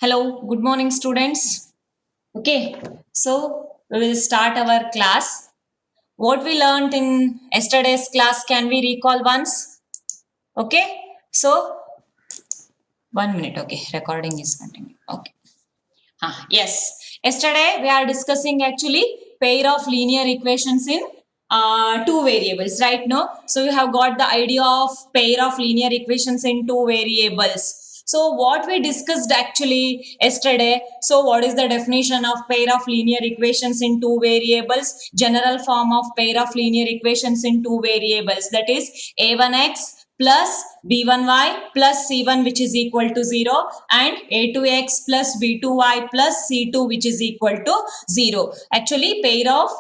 Hello, good morning, students. Okay, so we will start our class. What we learned in yesterday's class, can we recall once? Okay, so 1 minute. Okay, recording is continuing. Okay. Yes, yesterday we are discussing actually pair of linear equations in two variables, right? No, so you have got the idea of pair of linear equations in two variables. So what we discussed actually yesterday, so what is the definition of pair of linear equations in two variables? General form of pair of linear equations in two variables, that is a1x plus b1y plus c1 which is equal to 0 and a2x plus b2y plus c2 which is equal to 0. Actually, pair of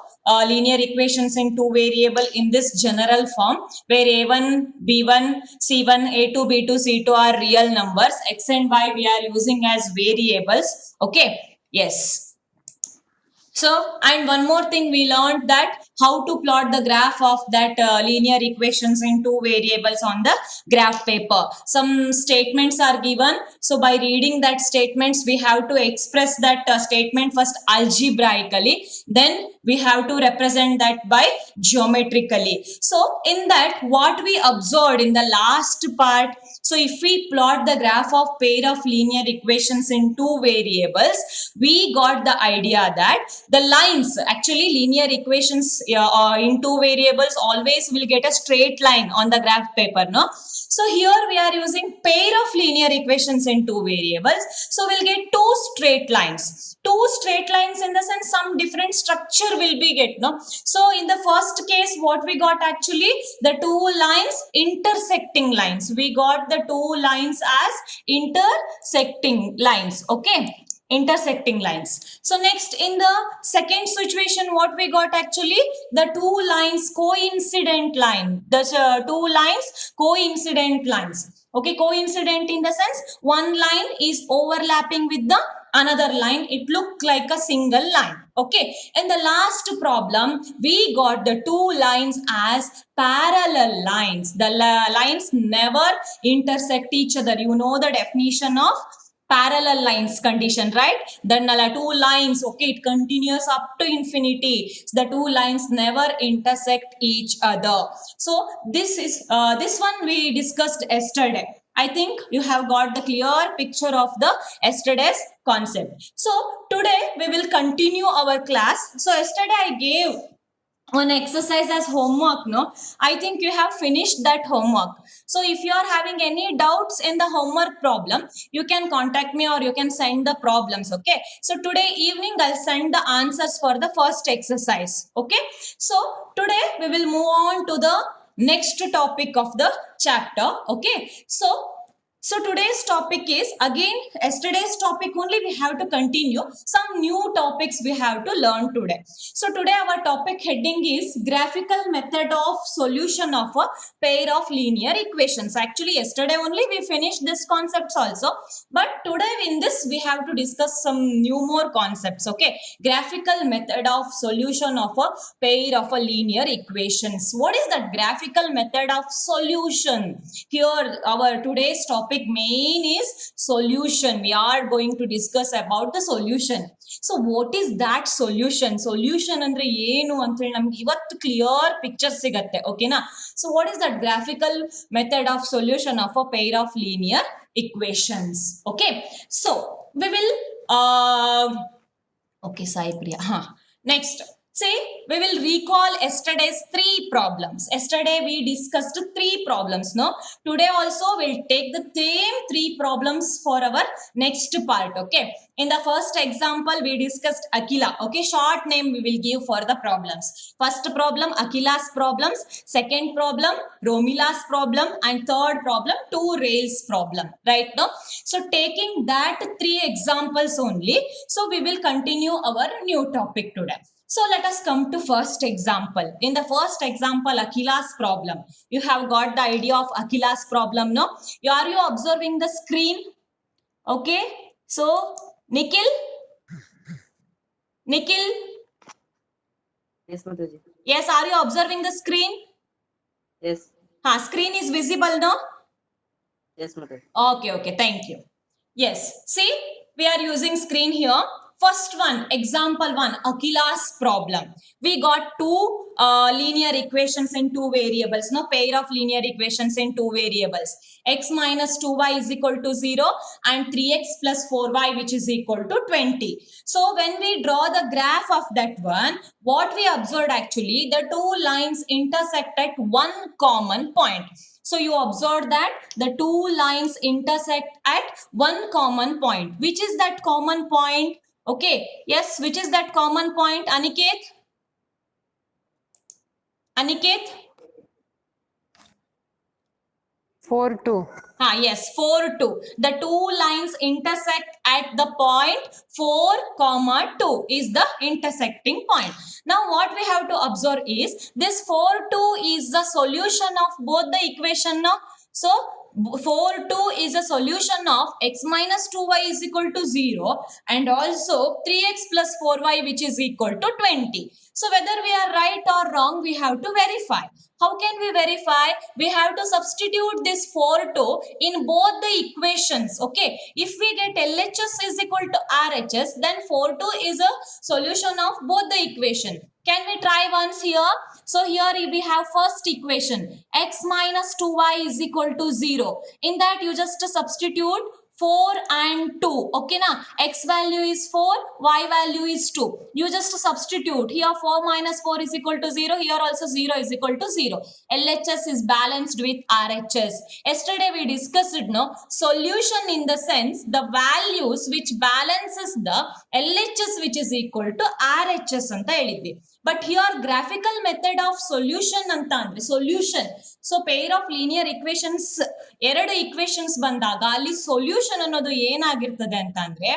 linear equations in two variable in this general form where a1, b1, c1, a2, b2, c2 are real numbers. X and y we are using as variables. Okay. Yes. So, and one more thing we learned that how to plot the graph of that linear equations in two variables on the graph paper. Some statements are given. So, by reading that statements, we have to express that statement first algebraically. Then we have to represent that by geometrically. So, in that, what we observed in the last part, so if we plot the graph of pair of linear equations in two variables, we got the idea that the lines, actually linear equations in two variables always will get a straight line on the graph paper, no? So here we are using pair of linear equations in two variables. So we'll get two straight lines. Two straight lines in the sense some different structure will be get, no? So in the first case, what we got actually, the two lines, intersecting lines. We got the two lines as intersecting lines. Okay, intersecting lines. So next, in the second situation, what we got actually, the two lines coincident line. The two lines coincident lines. Okay, coincident in the sense one line is overlapping with the another line. It looked like a single line. Okay, in the last problem, we got the two lines as parallel lines. The lines never intersect each other. You know the definition of parallel lines condition, right? Then two lines, okay, it continues up to infinity. The two lines never intersect each other. So this is this one we discussed yesterday. I think you have got the clear picture of the yesterday's concept. So today we will continue our class. So yesterday I gave an exercise as homework, no? I think you have finished that homework. So if you are having any doubts in the homework problem, you can contact me or you can send the problems. Okay, so today evening I'll send the answers for the first exercise. Okay, so today we will move on to the next topic of the chapter. Okay, so today's topic is again yesterday's topic only. We have to continue some new topics we have to learn today. So today our topic heading is graphical method of solution of a pair of linear equations. Actually yesterday only we finished this concepts also, but today in this we have to discuss some new more concepts. Okay, graphical method of solution of a pair of a linear equations. What is that graphical method of solution? Here our today's topic main is solution. We are going to discuss about the solution. So what is that solution? Solution andre ಏನು ಅಂತ ಹೇಳಿ ನಮಗೆ ಇವತ್ತು clear picture ಸಿಗತ್ತೆ. ಓಕೆನಾ? So what is that graphical method of solution of a pair of linear equations? Okay, so we will okay, Sai Priya. Next, say we will recall yesterday's three problems. Yesterday we discussed three problems. No, today also we'll take the same three problems for our next part. Okay, in the first example we discussed Akila. Okay, short name we will give for the problems. First problem Akila's problems, second problem Romila's problem, and third problem two rails problem. Right now, so taking that three examples only, so we will continue our new topic today. So let us come to first example. In the first example, Akila's problem. You have got the idea of Akila's problem, no? Are you observing the screen? Okay. So, Nikhil? Nikhil? Yes, Mataji. Yes, are you observing the screen? Yes. Screen is visible, no? Yes, Mataji. Okay, thank you. Yes, see, we are using screen here. First one, example one, Akila's problem. We got two linear equations in two variables, no, pair of linear equations in two variables. X minus 2y is equal to 0 and 3x plus 4y which is equal to 20. So when we draw the graph of that one, what we observed actually, the two lines intersect at one common point. So you observe that the two lines intersect at one common point. Which is that common point? Okay, yes, which is that common point? Aniket? Aniket? 4, 2. Yes, 4, 2. The two lines intersect at the point 4, comma 2 is the intersecting point. Now what we have to observe is this 4, 2 is the solution of both the equation now. So 4, 2 is a solution of x minus 2y is equal to 0 and also 3x plus 4y which is equal to 20. So whether we are right or wrong, we have to verify. How can we verify? We have to substitute this 4, 2 in both the equations. Okay. If we get LHS is equal to RHS, then 4, 2 is a solution of both the equation. Can we try once here? So here we have first equation, x minus 2y is equal to 0. In that you just substitute 4 and 2. Okay, now x value is 4, y value is 2. You just substitute. Here 4 minus 4 is equal to 0. Here also 0 is equal to 0. LHS is balanced with RHS. Yesterday we discussed no solution in the sense the values which balances the LHS which is equal to RHS anta helidvi. But here graphical method of solution anta andre solution. So pair of linear equations ಎರಡು equations ಬಂದಾಗ ಅಲ್ಲಿ solution ಅನ್ನೋದು ಏನಾಗಿರ್ತದೆ ಅಂತಂದ್ರೆ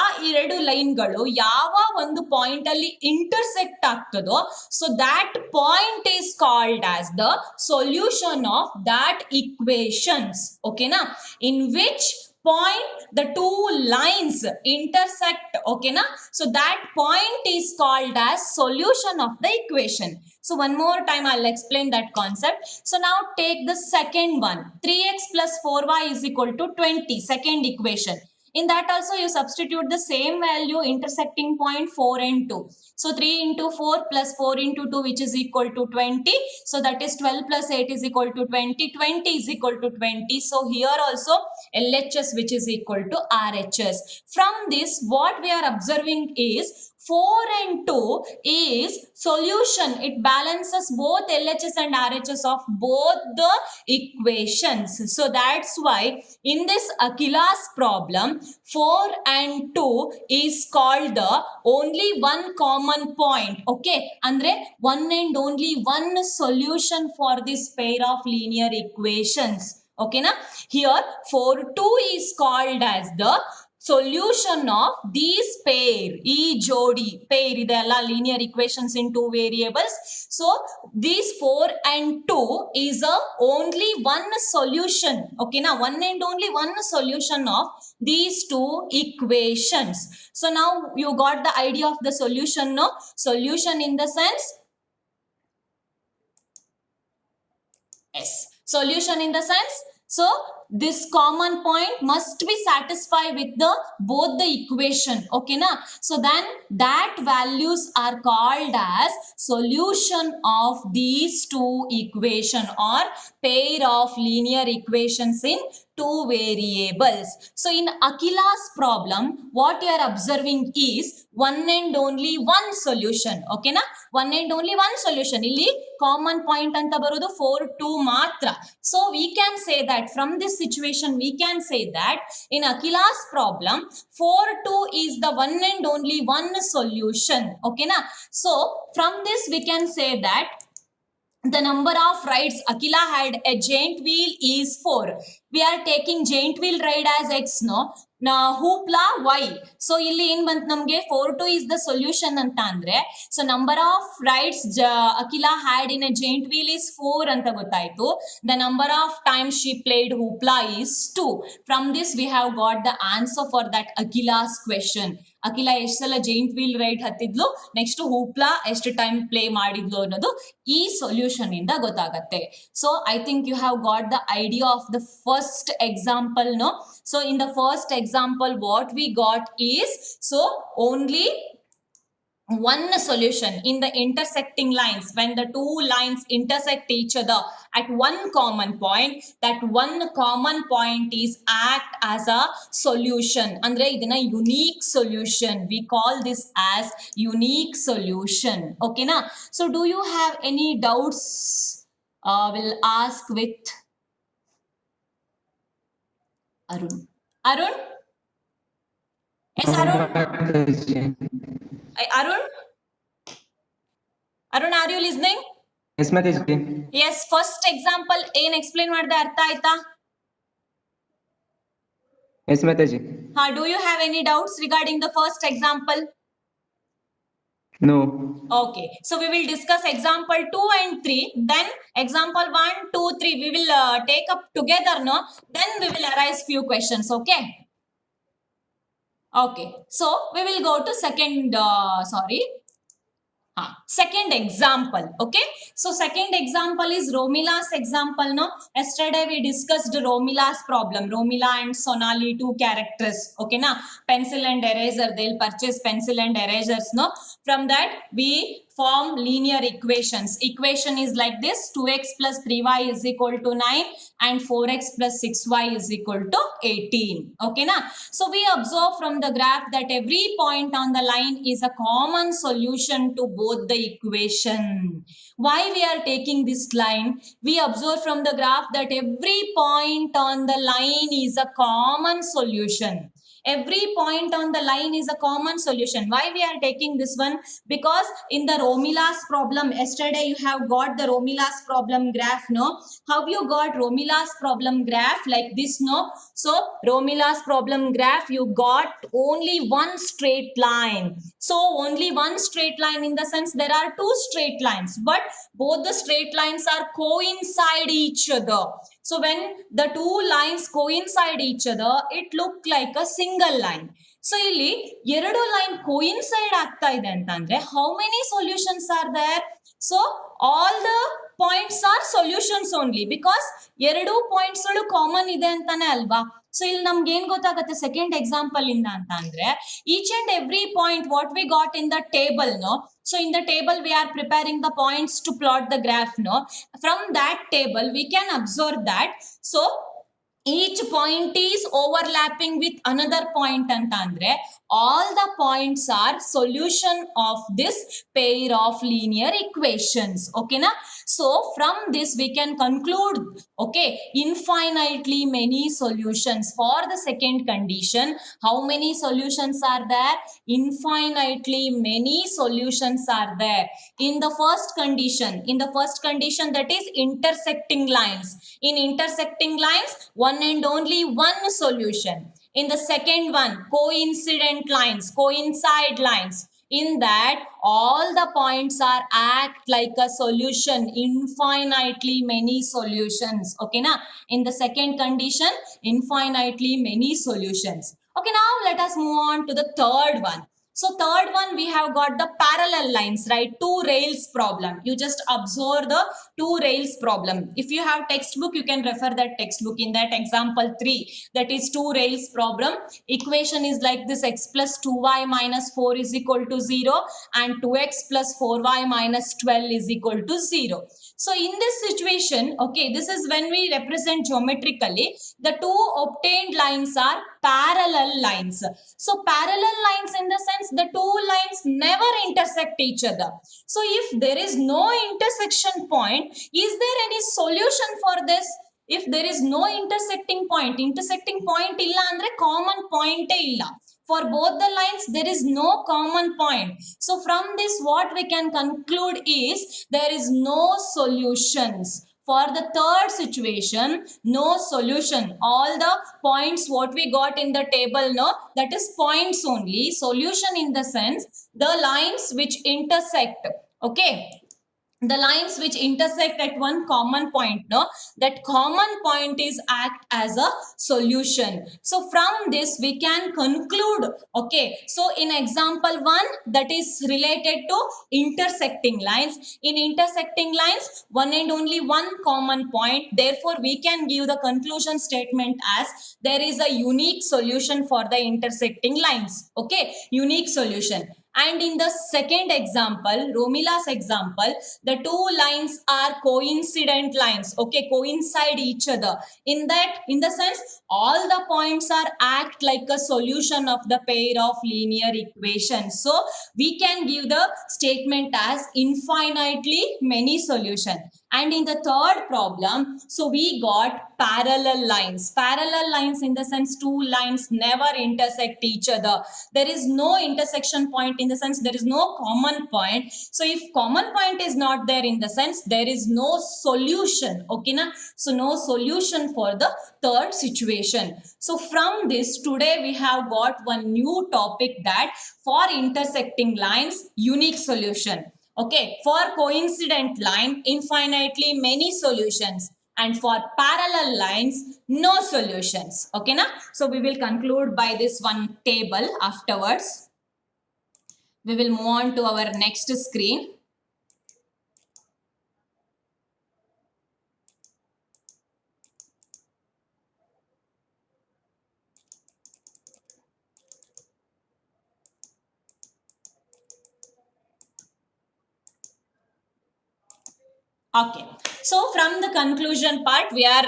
ಆ ಎರಡು ಲೈನ್ಗಳು ಯಾವ ಒಂದು point ಅಲ್ಲಿ ಇಂಟರ್ಸೆಕ್ಟ್ ಆಗ್ತದೋ so that point is called as the solution of that equations ಓಕೆನಾ in which point the two lines intersect okay na so that point is called as solution of the equation. So one more time I'll explain that concept. So now take the second one, 3x plus 4y is equal to 20, second equation. In that also you substitute the same value intersecting point 4 and 2. So 3 into 4 plus 4 into 2 which is equal to 20. So that is 12 plus 8 is equal to 20. 20 is equal to 20. So here also LHS which is equal to RHS. From this what we are observing is 4 and 2 is solution. It balances both LHS and RHS of both the equations. So that's why in this Akila's problem 4 and 2 is called the only one common point. Okay, andre one and only one solution for this pair of linear equations. Okay na, here 4 2 is called as the solution of these pair e jodi pair idella linear equations in two variables. So these 4 and 2 is a only one solution. Okay now one and only one solution of these two equations. So now you got the idea of the solution, no? Solution in the sense, yes, solution in the sense, so this common point must be satisfied with the both the equation. Okay na, so then that values are called as solution of these two equation or pair of linear equations in two variables. So in Akila's problem what you are observing is one and only one solution. Okay na, one and only one solution. Illi common point anta barodu 4 2 matra. So we can say that from this situation we can say that in Akila's problem 4 2 is the one and only one solution. Okay na, so from this we can say that the number of rides Akila had a giant wheel is 4. We are taking giant wheel ride as x, no? Hoopla Y. So ಇಲ್ಲಿ ಏನ್ ಬಂತು ನಮ್ಗೆ 4-2 is the solution ಅಂತ ಅಂದ್ರೆ, so number of rides Akhila had in a giant wheel is 4 ಅಂತ ಗೊತ್ತಾಯ್ತು. The number of time she played hoopla is 2. From this we have got the answer for that Akhila's question. Akhila ಎಷ್ಟು ಸಲ giant wheel ride ಹತ್ತಿದ್ಲು, next hoopla ಎಷ್ಟು time play ಮಾಡಿದ್ಲು ಅನ್ನೋದು ಈ solution ಇಂದ ಗೊತ್ತಾಗತ್ತೆ. So I think you have got the idea of the first example, no. So in the first example what we got is, so only one solution in the intersecting lines. When the two lines intersect each other at one common point, that one common point is act as a solution. Andre idina unique solution, we call this as unique solution. Okay na? So do you have any doubts? Will ask with Arun. Yes, Arun. Arun, are you listening? Yes, Mataji. Yes, first example ಏನ್ explain ಮಾಡ್ದೆ ಅರ್ಥ ಆಯ್ತಾ? Yes, Mataji. Do you have any doubts regarding the first example? No. Okay, so we will discuss example 2 and 3, then example 1, 2, 3 we will take up together, no? Then we will arise few questions, okay? Okay, so we will go to second example. Okay, so second example is Romila's example, no? Yesterday we discussed Romila's problem, Romila and Sonali, two characters. Okay na, pencil and eraser, they'll purchase pencil and erasers, no? From that we form linear equations. Equation is like this: 2x plus 3y is equal to 9 and 4x plus 6y is equal to 18. Okay na? So we observe from the graph that every point on the line is a common solution to both the equation. Why we are taking this line? We observe from the graph that every point on the line is a common solution. Every point on the line is a common solution. Why we are taking this one? Because in the Romila's problem, yesterday you have got the Romila's problem graph, no? How you got Romila's problem graph? Like this, no? So Romila's problem graph, you got only one straight line. So only one straight line in the sense there are two straight lines, but both the straight lines are coincide each other. So when the two lines coincide each other, it look like a single line. So ಇಲ್ಲಿ ಎರಡು line coincide ಆಗ್ತಾ ಇದೆ ಅಂತಂದ್ರೆ how many solutions are there? So all the points are solutions only, because ಎರಡು points ಗಳು common ಇದೆ ಅಂತಾನೆ ಅಲ್ವಾ. ಸೊ ಇಲ್ಲಿ ನಮ್ಗೆ ಏನ್ ಗೊತ್ತಾಗುತ್ತೆ ಸೆಕೆಂಡ್ ಎಕ್ಸಾಂಪಲ್ ಇಂದ ಅಂತ ಅಂದ್ರೆ, each and every point what we got in the table, no? So in the table we are preparing the points to plot the graph, no? From that table we can observe that, so each point is overlapping with another point anta andre all the points are solution of this pair of linear equations. Okay na? So from this we can conclude, okay, infinitely many solutions. For the second condition, how many solutions are there? Infinitely many solutions are there. In the first condition, that is intersecting lines. In intersecting lines, one and only one solution. In the second one, coincident lines, coincide lines. In that, all the points are act like a solution, infinitely many solutions. Okay na? In the second condition, infinitely many solutions. Okay, now let us move on to the third one. So third one, we have got the parallel lines, right? Two rails problem. You just observe the two rails problem. If you have textbook, you can refer that textbook. In that example 3, that is two rails problem. Equation is like this: x plus 2y minus 4 is equal to 0 and 2x plus 4y minus 12 is equal to 0. So in this situation, okay, this is when we represent geometrically, the two obtained lines are parallel lines. So parallel lines in the sense the two lines never intersect each other. So if there is no intersection point, is there any solution for this? If there is no intersecting point illa andre common point illa. For both the lines, there is no common point. So from this, what we can conclude is there is no solutions For the third situation, no solution. All the points what we got in the table, no, that is points only. Solution in the sense the lines which intersect. Okay, the lines which intersect at one common point, no, that common point is act as a solution. So from this we can conclude. Okay, so in example 1, that is related to intersecting lines. In intersecting lines, one and only one common point, therefore we can give the conclusion statement as there is a unique solution for the intersecting lines. Okay, unique solution. And in the second example, Romila's example, the two lines are coincident lines. Okay, coincide each other. In the sense, all the points are act like a solution of the pair of linear equations. So we can give the statement as infinitely many solution. And in the third problem, so we got parallel lines. Parallel lines in the sense two lines never intersect each other. There is no intersection point in the sense there is no common point. So if common point is not there in the sense there is no solution. Okay, na? So no solution for the third situation. So from this today we have got one new topic, that for intersecting lines, unique solution. Okay, for coincident line, infinitely many solutions, and for parallel lines, no solutions. Okay, na? So we will conclude by this one table afterwards. We will move on to our next screen. Okay, so from the conclusion part, we are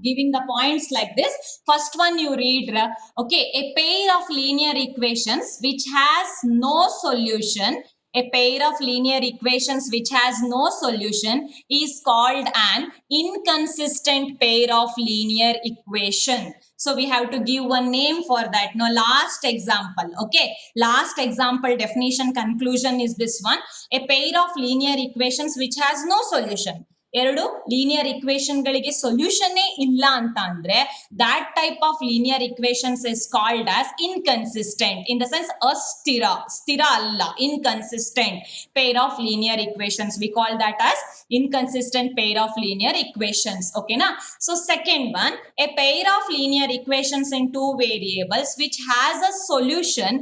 giving the points like this. First one you read, okay, a pair of linear equations which has no solution. A pair of linear equations which has no solution is called an inconsistent pair of linear equation. So we have to give one name for that. Now last example, okay, last example definition conclusion is this one. A pair of linear equations which has no solution. ಎರಡು linear equation ಗಳಿಗೆ ಸೊಲ್ಯೂಷನ್ನೇ ಇಲ್ಲ ಅಂತ ಅಂದ್ರೆ that type of linear equations is called as inconsistent, in the sense ಸ್ಥಿರ ಅಲ್ಲ, inconsistent pair of linear equations, we call that as inconsistent pair of linear equations. Okay na? So second one, a pair of linear equations in two variables which has a solution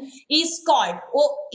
is called,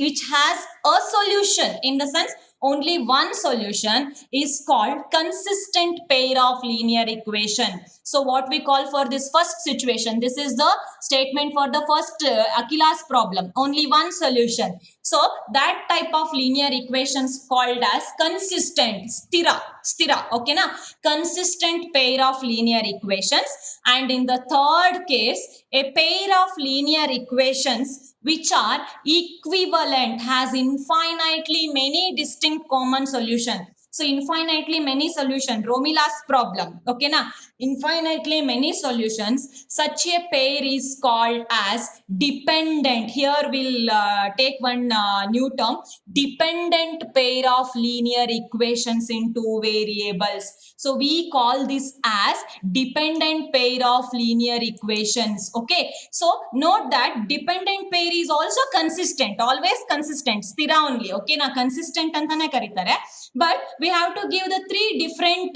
which has a solution, in the sense only one solution, is called consistent pair of linear equation. So what we call for this first situation, this is the statement for the first Akila's problem, only one solution. So that type of linear equations called as consistent, stira, okay na? Consistent pair of linear equations. And in the third case, a pair of linear equations which are equivalent, has infinitely many distinct common solutions. So infinitely many solution, Romila's problem, okay na? Infinitely many solutions, such a pair is called as dependent. Here we'll take one new term, dependent pair of linear equations in two variables. So we call this as dependent pair of linear equations. Okay, so note that dependent pair is also consistent, always consistent, stira only. Okay na? Consistent antane karitare, but we have to give the three different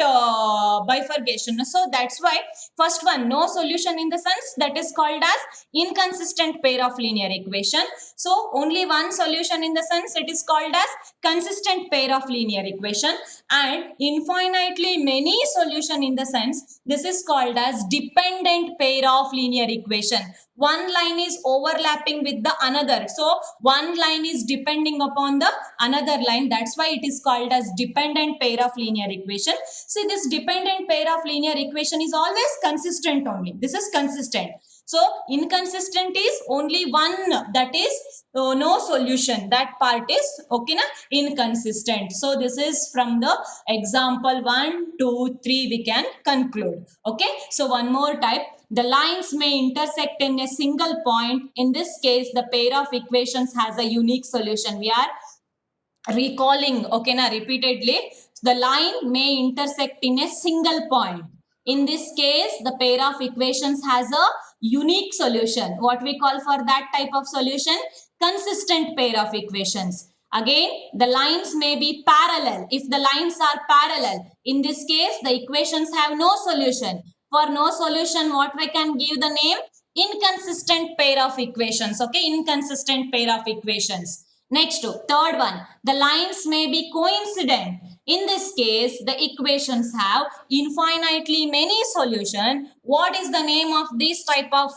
bifurcation. So that's why first one, no solution, in the sense that is called as inconsistent pair of linear equation. So only one solution, in the sense it is called as consistent pair of linear equation. And infinitely many solution, in the sense this is called as dependent pair of linear equation. One line is overlapping with the another, so one line is depending upon the another line, that's why it is called as dependent pair of linear equation. See, this dependent pair of linear equation is always consistent only, this is consistent. So inconsistent is only one, that is no solution, that part is okay na? Inconsistent. So this is from the example 1, 2, 3 we can conclude. Okay, so one more type, the lines may intersect in a single point. In this case, the pair of equations has a unique solution. We are recalling, okay na, repeatedly. The line may intersect in a single point. In this case, the pair of equations has a unique solution. What we call for that type of solution? Consistent pair of equations. Again, the lines may be parallel. If the lines are parallel, in this case, the equations have no solution. For no solution, what we can give the name? Inconsistent pair of equations. Okay, inconsistent pair of equations. Next, third one, the lines may be coincident. In this case, the equations have infinitely many solutions. What is the name of this type of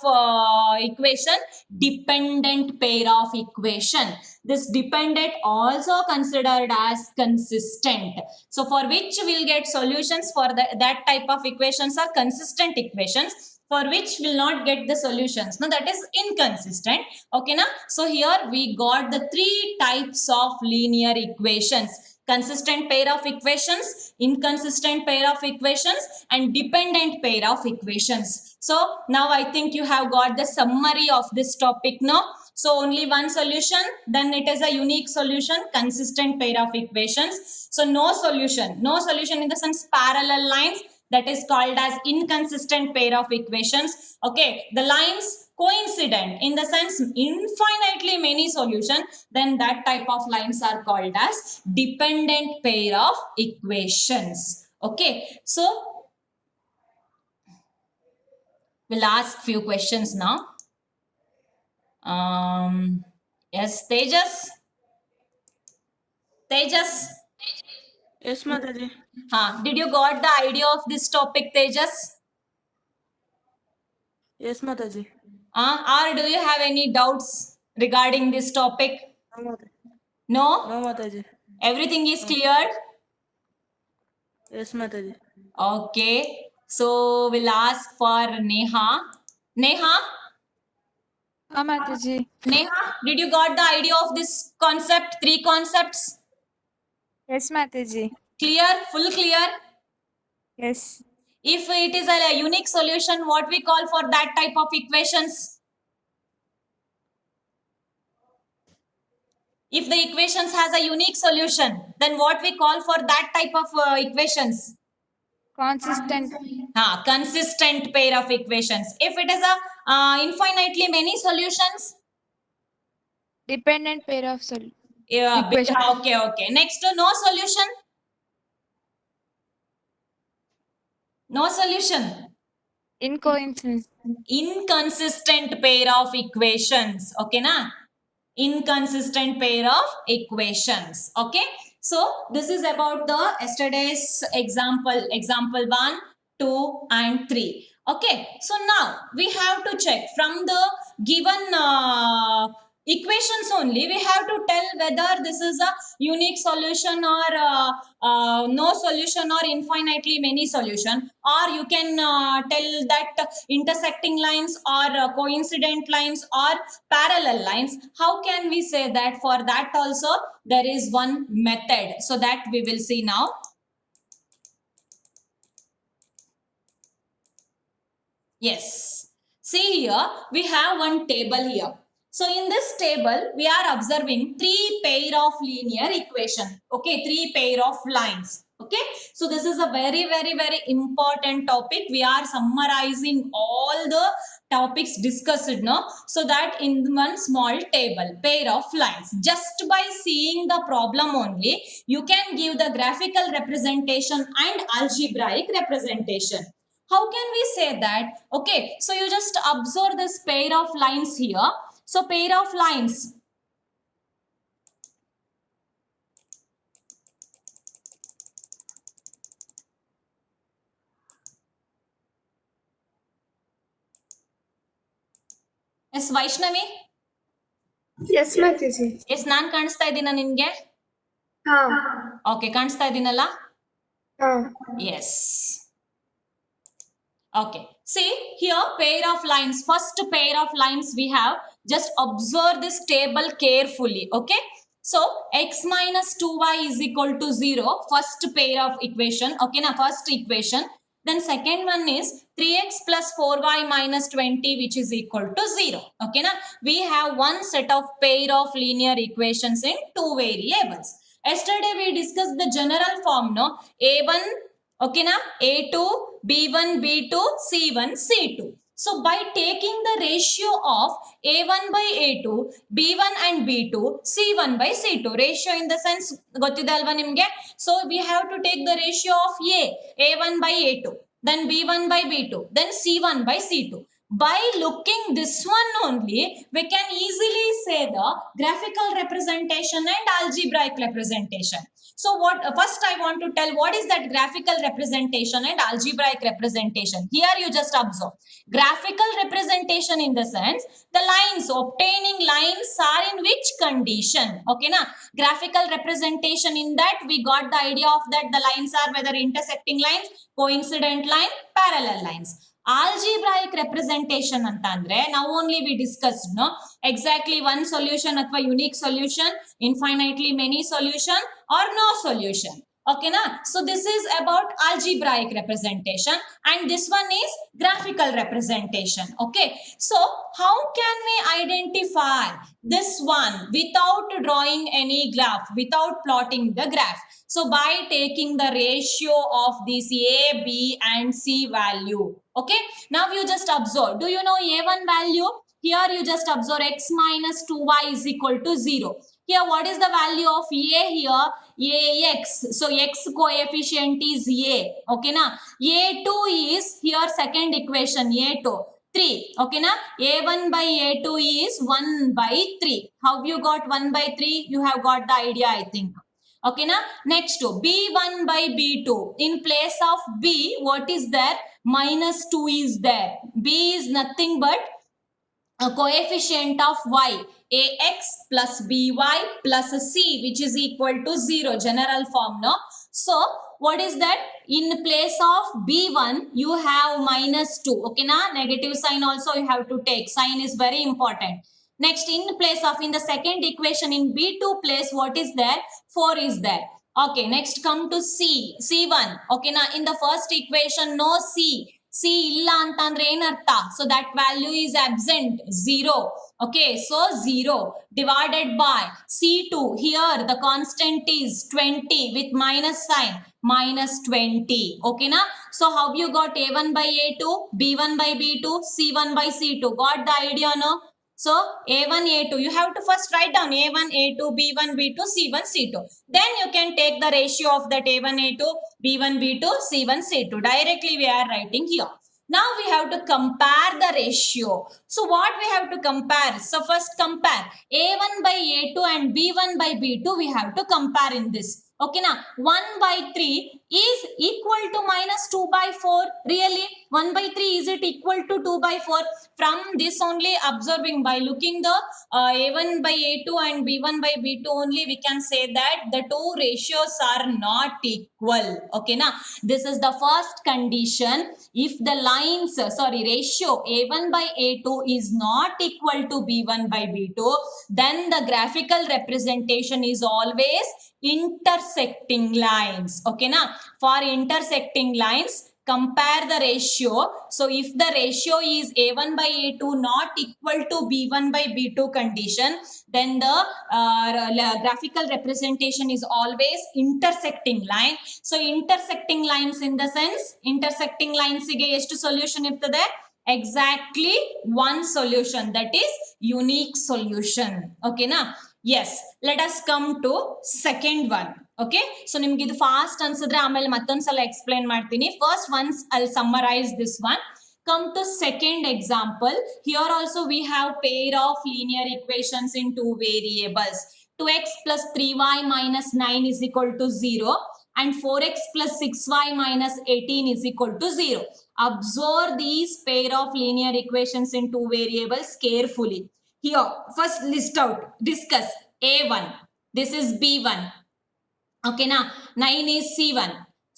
equation? Dependent pair of equation. This dependent also considered as consistent. So for which we'll get solutions for that type of equations are consistent equations, for which will not get the solutions. Now that is inconsistent. Okay, na? So here we got the three types of linear equations: consistent pair of equations, inconsistent pair of equations, and dependent pair of equations. So now I think you have got the summary of this topic now. So only one solution, then it is a unique solution, consistent pair of equations. So no solution in the sense parallel lines, that is called as inconsistent pair of equations. Okay, the lines coincident in the sense infinitely many solutions, then that type of lines are called as dependent pair of equations. Okay, so we'll ask few questions now. Yes, Tejas. Yes, Mataji. Did you got the idea of this topic, Tejas? Yes, Mataji. Or do you have any doubts regarding this topic? No, Mataji. No? No, Mataji. Everything is cleared? Yes, Mataji. Okay. So we'll ask for Neha. Neha, Mataji. did you got the idea of this concept? Three concepts? Yes, Mataji. Clear? Full clear? Yes. If it is a unique solution, what we call for that type of equations? If the equations has a unique solution, then what we call for that type of equations? Consistent. Consistent pair of equations. If it is a infinitely many solutions? Dependent pair of solution. Yeah, Equation. okay. Next, no solution? No solution. Incoincident. Inconsistent pair of equations. Okay, na? Inconsistent pair of equations. Okay, so this is about the yesterday's example 1, 2 and 3. Okay, so now we have to check from the given equations only. We have to tell whether this is a unique solution or no solution or infinitely many solution, or you can tell that intersecting lines or coincident lines or parallel lines. How can we say that? For that also there is one method, so that we will see now. Yes, see here we have one table here. So in this table we are observing three pair of linear equation. Okay, three pair of lines. Okay, so this is a very important topic. We are summarizing all the topics discussed now, so that in one small table, pair of lines, just by seeing the problem only, you can give the graphical representation and algebraic representation. How can we say that? Okay, so you just observe this pair of lines here. So pair of lines. Yes, Vaishnavi? Yes, Mataji. Yes, ನಾನು ಕಾಣಿಸ್ತಾ ಇದ್ದೀನ ನಿನ್ಗೆ? Okay, ಕಾಣಿಸ್ತಾ ಇದ್ದೀನಲ್ಲ? Yes. Okay, see here pair of lines. First pair of lines we have. Just observe this table carefully. Okay, so x minus 2y is equal to 0. First pair of equation. Okay, now first equation. Then second one is 3x plus 4y minus 20, which is equal to 0. Okay, now we have one set of pair of linear equations in two variables. Yesterday we discussed the general form, no? A1, okay na? A2, B1, B2, C1, C2. So by taking the ratio of A1 by A2, B1 and B2, C1 by C2, ratio in the sense gottide alva nimge. So we have to take the ratio of A1 by A2, then B1 by B2, then C1 by C2. By looking this one only, we can easily say the graphical representation and algebraic representation. So what first I want to tell what is that graphical representation and algebraic representation. Here you just observe graphical representation in the sense the lines, obtaining lines are in which condition. Okay na? Graphical representation, in that we got the idea of that the lines are whether intersecting lines, coincident line, parallel lines. Algebraic representation antandre now only we discussed, no? Exactly one solution athwa unique solution, infinitely many solution, or no solution. Okay na? So this is about algebraic representation and this one is graphical representation. Okay, so how can we identify this one without drawing any graph, without plotting the graph? So by taking the ratio of this A, B and C value. Okay, now you just observe, do you know A1 value? Here you just observe x minus 2y is equal to 0. Here what is the value of A here? Ax. So x coefficient is A. Okay na? A2 is here second equation A2. 3. Okay na? A1 by A2 is 1 by 3. How you got 1 by 3? You have got the idea, I think. Okay na? Next to B1 by B2. In place of B, what is there? Minus 2 is there. B is nothing but a coefficient of y. Ax plus by plus c, which is equal to 0. General form, no? So what is that? In place of B1, you have minus 2. Okay na? Negative sign also you have to take. Sign is very important. Next, in place of, in the second equation, in B2 place, what is there? 4 is there. Okay, next come to C. C1. Okay, now in the first equation, no C. C illa antandre en artha? So that value is absent. 0. Okay, so 0 divided by C2. Here the constant is 20 with minus sign. Minus 20. Okay, na? So how you got A1 by A2, B1 by B2, C1 by C2? Got the idea, no? So A1, A2, you have to first write down A1, A2, B1, B2, C1, C2. Then you can take the ratio of that A1, A2, B1, B2, C1, C2. Directly we are writing here. Now we have to compare the ratio. So what we have to compare? So first compare A1 by A2 and B1 by B2 we have to compare in this. Okay na? 1 by 3 is equal to minus 2 by 4. Really? 1 by 3 is it equal to 2 by 4? From this only observing by looking the A1 by A2 and B1 by B2 only we can say that the two ratios are not equal. Okay na? This is the first condition. If the lines, ratio A1 by A2 is not equal to B1 by B2, then the graphical representation is always intersecting lines. Okay na? For intersecting lines, compare the ratio. So if the ratio is A1 by A2 not equal to B1 by B2 condition, then the graphical representation is always intersecting line. So intersecting lines in the sense, intersecting lines ige ಎಷ್ಟು solution ಇರ್ತದೆ? Exactly one solution, that is unique solution. Okay na? Yes, let us come to second one. Okay, so nimge idu fast ansidre amele mattond sala explain ಮಾಡ್ತೀನಿ. First once I'll summarize this one. Come to second example. Here also we have pair of linear equations in two variables. 2x plus 3y minus 9 is equal to 0 and 4x plus 6y minus 18 is equal to 0. Observe these pair of linear equations in two variables carefully. Here, first list out, discuss A1. This is B1. Okay, now 9 is C1.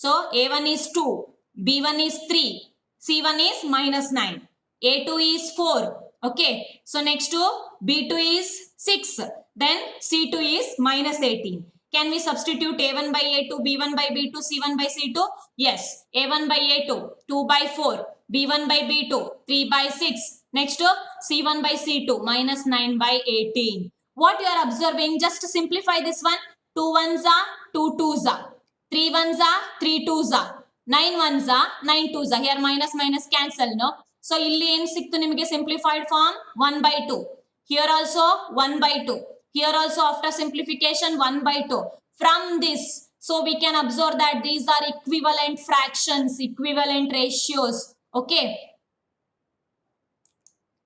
So A1 is 2, B1 is 3, C1 is minus 9, A2 is 4. Okay, so next to B2 is 6, then C2 is minus 18. Can we substitute A1 by A2, B1 by B2, C1 by C2? Yes, A1 by A2, 2 by 4, B1 by B2, 3 by 6. Next to C1 by C2, minus 9 by 18. What you are observing, just to simplify this one, 2 ones are 2 twos are 3 ones are 3 twos are 9 ones are 9 twos are. Here minus minus cancel, no? So illi em siktu nimage simplified form 1 by 2. Here also 1 by 2. Here also after simplification 1 by 2. From this, so we can observe that these are equivalent fractions, equivalent ratios. Okay.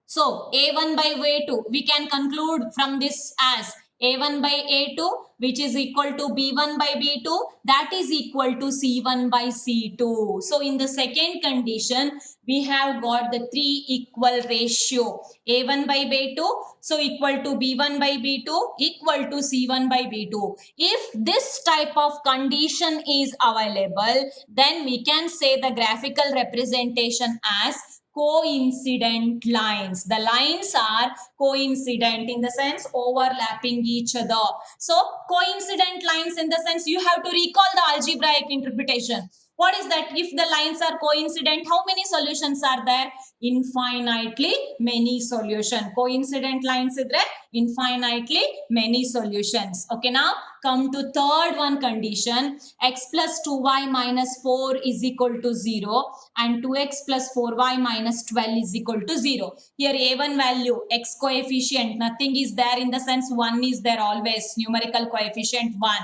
So A1 by A2, we can conclude from this as A1 by A2, which is equal to B1 by B2, that is equal to C1 by C2. So in the second condition, we have got the three equal ratio. A1 by B2, so equal to B1 by B2, equal to C1 by B2. If this type of condition is available, then we can say the graphical representation as coincident lines. The lines are coincident in the sense overlapping each other. So coincident lines in the sense you have to recall the algebraic interpretation. What is that? If the lines are coincident, how many solutions are there? Infinitely many solutions. Coincident lines idre infinitely many solutions. Okay, now come to third one condition. X plus 2y minus 4 is equal to 0 and 2x plus 4y minus 12 is equal to 0. Here A1 value, x coefficient, nothing is there in the sense 1 is there always, numerical coefficient 1.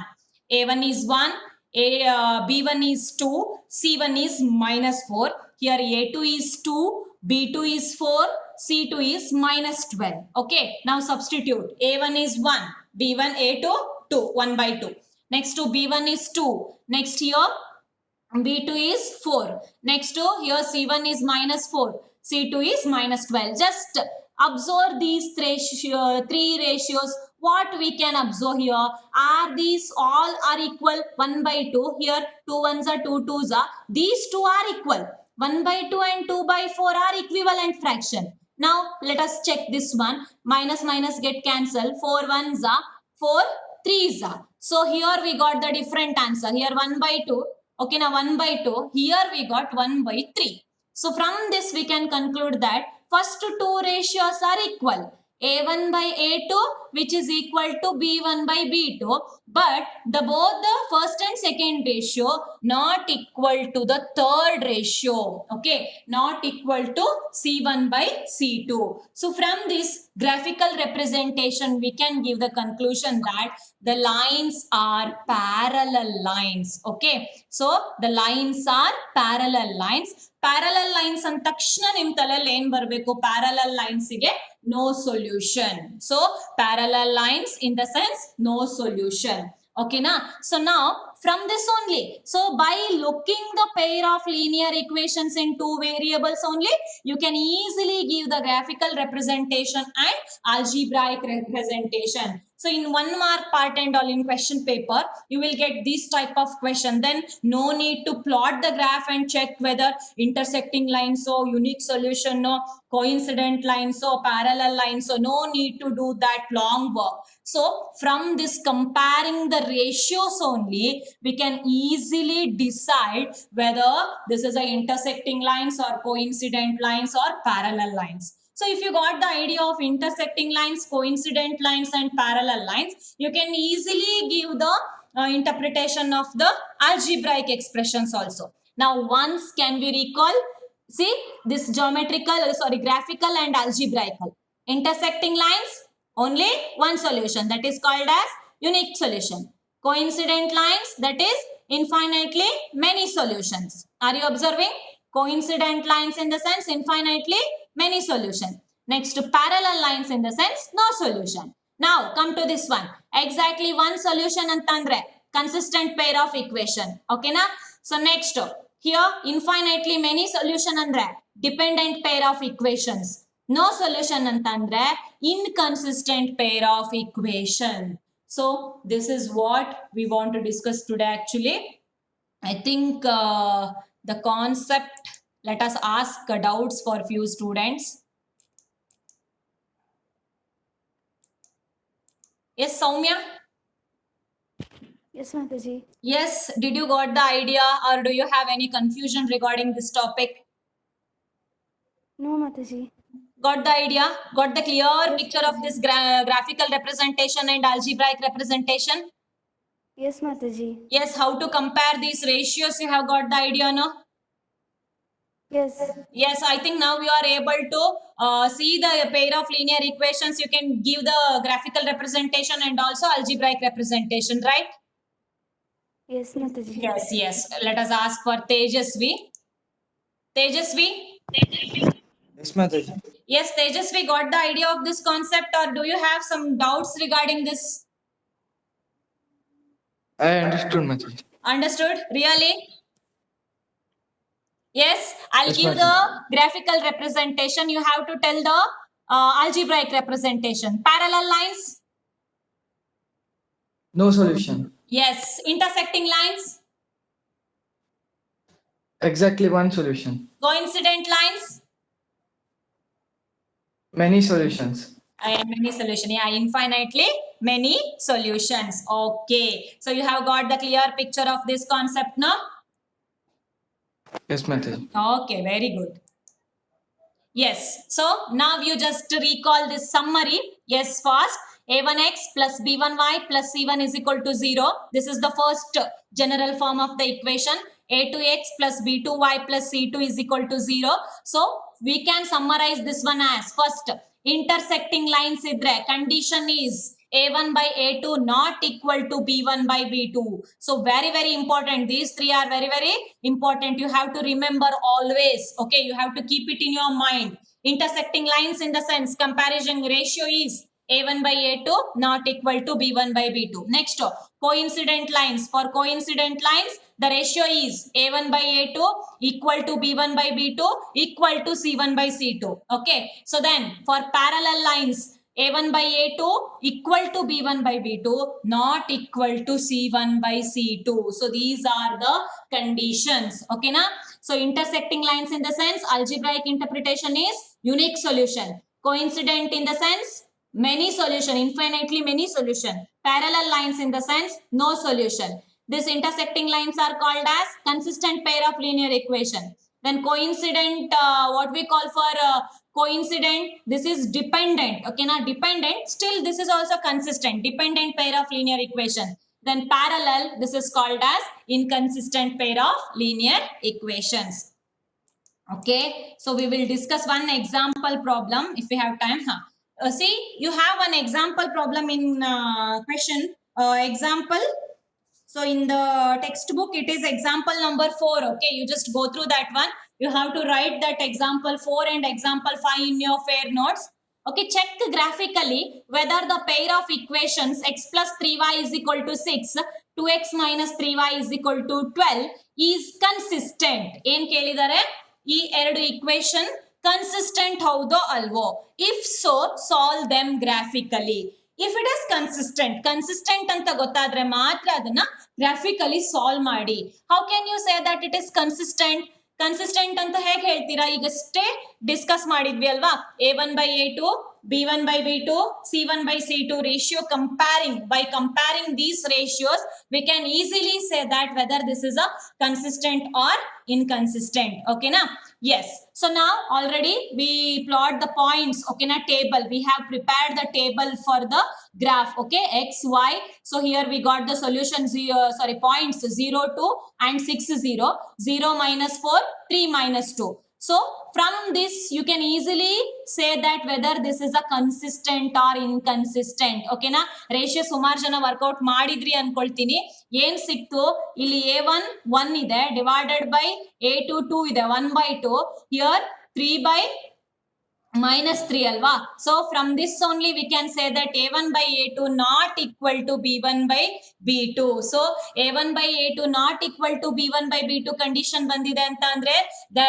A1 is 1. B1 is 2, C1 is minus 4. Here A2 is 2, B2 is 4, C2 is minus 12. Okay, now substitute. A1 is 1, B1, A2, 2, 1 by 2. Next to B1 is 2. Next here, B2 is 4. Next to here, C1 is minus 4. C2 is minus 12. Just observe these three ratios. What we can observe here, are these all are equal? 1 by 2. Here 2 ones are 2 twos are. These two are equal. 1 by 2 and 2 by 4 are equivalent fraction. Now let us check this one. Minus minus get cancelled. 4 ones are 4 threes are. So here we got the different answer. Here 1 by 2. Okay, now 1 by 2. Here we got 1 by 3. So from this we can conclude that first two ratios are equal. A1 by A2, which is equal to B1 by B2, but both the first and second ratio not equal to the third ratio. Okay, not equal to C1 by C2. So from this graphical representation, we can give the conclusion that the lines are parallel lines. Okay, so the lines are parallel lines. Parallel lines and takshna nim talal ಏನು ಬರಬೇಕು? Parallel lines ಗೆ no solution. So parallel lines in the sense no solution. Okay na? So now from this only, so by looking the pair of linear equations in two variables only, you can easily give the graphical representation and algebraic representation. So in 1 mark part and all in question paper, you will get this type of question. Then no need to plot the graph and check whether intersecting lines or unique solution or coincident lines or parallel lines. So no need to do that long work. So from this comparing the ratios only, we can easily decide whether this is a intersecting lines or coincident lines or parallel lines. So if you got the idea of intersecting lines, coincident lines and parallel lines, you can easily give the interpretation of the algebraic expressions also. Now once can we recall, see this graphical and algebraical. Intersecting lines, only one solution, that is called as unique solution. Coincident lines, that is infinitely many solutions. Are you observing? Coincident lines in the sense infinitely many solution. Next, parallel lines in the sense no solution. Now come to this one. Exactly one solution antandre consistent pair of equation. Okay na? So next, here infinitely many solution andre dependent pair of equations. No solution antandre inconsistent pair of equation. So this is what we want to discuss today actually. I think the concept, let us ask doubts for few students. Yes, Soumya? Yes, Mataji. Yes, did you got the idea or do you have any confusion regarding this topic? No, Mataji. Got the idea? Got the clear picture of this graphical representation and algebraic representation? Yes, Mataji. Yes, how to compare these ratios, you have got the idea, no? Yes. Yes, I think now you are able to see the pair of linear equations. You can give the graphical representation and also algebraic representation, right? Yes, Mataji. Yes, yes. Let us ask for Tejasvi. Tejasvi? Yes, Mataji. Yes, Tejasvi, got the idea of this concept, or do you have some doubts regarding this? I understood, Mataji. Understood? Really? Yes, I'll Yes, give Mataji. the graphical representation. You have to tell the algebraic representation. Parallel lines? No solution. Yes. Intersecting lines? Exactly one solution. Coincident lines? Many solutions. Many solution. Yeah, infinitely many solutions. Okay. So you have got the clear picture of this concept now? Yes, Mataji. Okay, very good. Yes. So now you just recall this summary. Yes, fast. A1x plus B1y plus C1 is equal to 0. This is the first general form of the equation. A2x plus B2y plus C2 is equal to 0. So we can summarize this one as first intersecting lines idre condition is A1 by A2 not equal to B1 by B2. So very important. These three are very important. You have to remember always. Okay, you have to keep it in your mind. Intersecting lines in the sense comparison ratio is A1 by A2 not equal to B1 by B2. Next, coincident lines. For coincident lines, the ratio is A1 by A2 equal to B1 by B2 equal to C1 by C2. Okay. So then for parallel lines, A1 by A2 equal to B1 by B2 not equal to C1 by C2. So these are the conditions. Okay, na? So intersecting lines in the sense algebraic interpretation is unique solution. Coincident in the sense many solution, infinitely many solution. Parallel lines in the sense no solution. These intersecting lines are called as consistent pair of linear equation. Then coincident, what we call for coincident, this is dependent. Okay, now dependent, still this is also consistent, dependent pair of linear equation. Then parallel, this is called as inconsistent pair of linear equations. Okay, so we will discuss one example problem if we have time. See, you have an example problem in question. Example. So in the textbook, it is example number 4. Okay, you just go through that one. You have to write that example 4 and example 5 in your fair notes. Okay, check graphically whether the pair of equations x plus 3y is equal to 6, 2x minus 3y is equal to 12 is consistent. ಏನ್ ಕೇಳಿದ್ದಾರೆ ಈ ಎರಡು equation consistent ಹೌದೋ ಅಲ್ವೋ? If so, solve them graphically. If it is consistent ಅಂತ ಗೊತ್ತಾದ್ರೆ ಮಾತ್ರ ಅದನ್ನ graphically solve ಮಾಡಿ. How can you say that it is consistent? Consistent ಅಂತ ಹೇಗೆ ಹೇಳ್ತೀರಾ? ಈಗಷ್ಟೇ ಡಿಸ್ಕಸ್ ಮಾಡಿದ್ವಿ ಅಲ್ವಾ? A1 by A2, B1 by B2, C1 by C2 ratio comparing. By comparing these ratios, we can easily say that whether this is a consistent or inconsistent. Okay, na? Yes. So now already we plot the points. Okay, na? Table. We have prepared the table for the graph. Okay, X, Y. So here we got the solution points 0, 2 and 6, 0. 0 minus 4, 3 minus 2. So from this you can easily say that whether this is a consistent or inconsistent. Okay na? Ratio ಸುಮಾರು ಜನ workout ಮಾಡಿದ್ರಿ ಅನ್ಕೊಳ್ತೀನಿ. ಏನ್ ಸಿಕ್ತು ಇಲ್ಲಿ A1 1 ಇದೆ divided by A2 2 ಇದೆ 1 by 2. Here 3 by minus 3 alva. So from this only we can say that A1 by A2 not equal to B1 by B2. So A1 by A2 not equal to B1 by B2 condition bandide anta andre the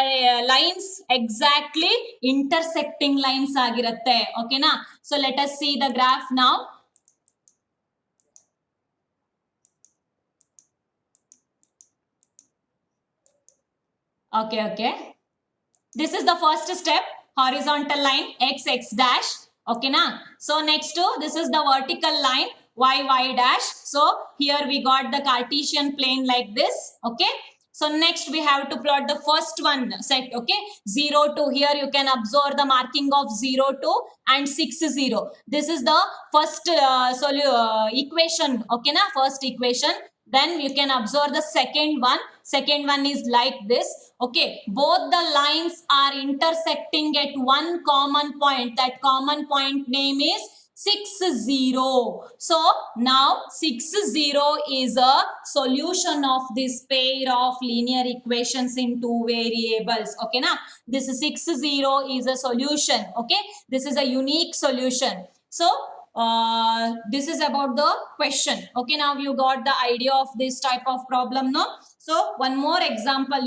lines exactly intersecting lines ಆಗಿರುತ್ತೆ. Okay na? So let us see the graph now. Okay. This is the first step, horizontal line x dash. Okay na? So next to this is the vertical line y dash. So here we got the Cartesian plane like this. Okay, So next we have to plot the first one set, okay? 0, 2. Here you can observe the marking of 0, 2 and 6, 0. This is the first equation, okay na? First equation. Then you can observe the second one. Second one is like this, okay? Both the lines are intersecting at one common point. That common point name is 6, 0. So now 6, 0 is a solution of this pair of linear equations in two variables. Okay, now this 6, 0 is a solution. Okay, this is a unique solution. So this is about the question. Okay, now you got the idea of this type of problem, no? So one more example.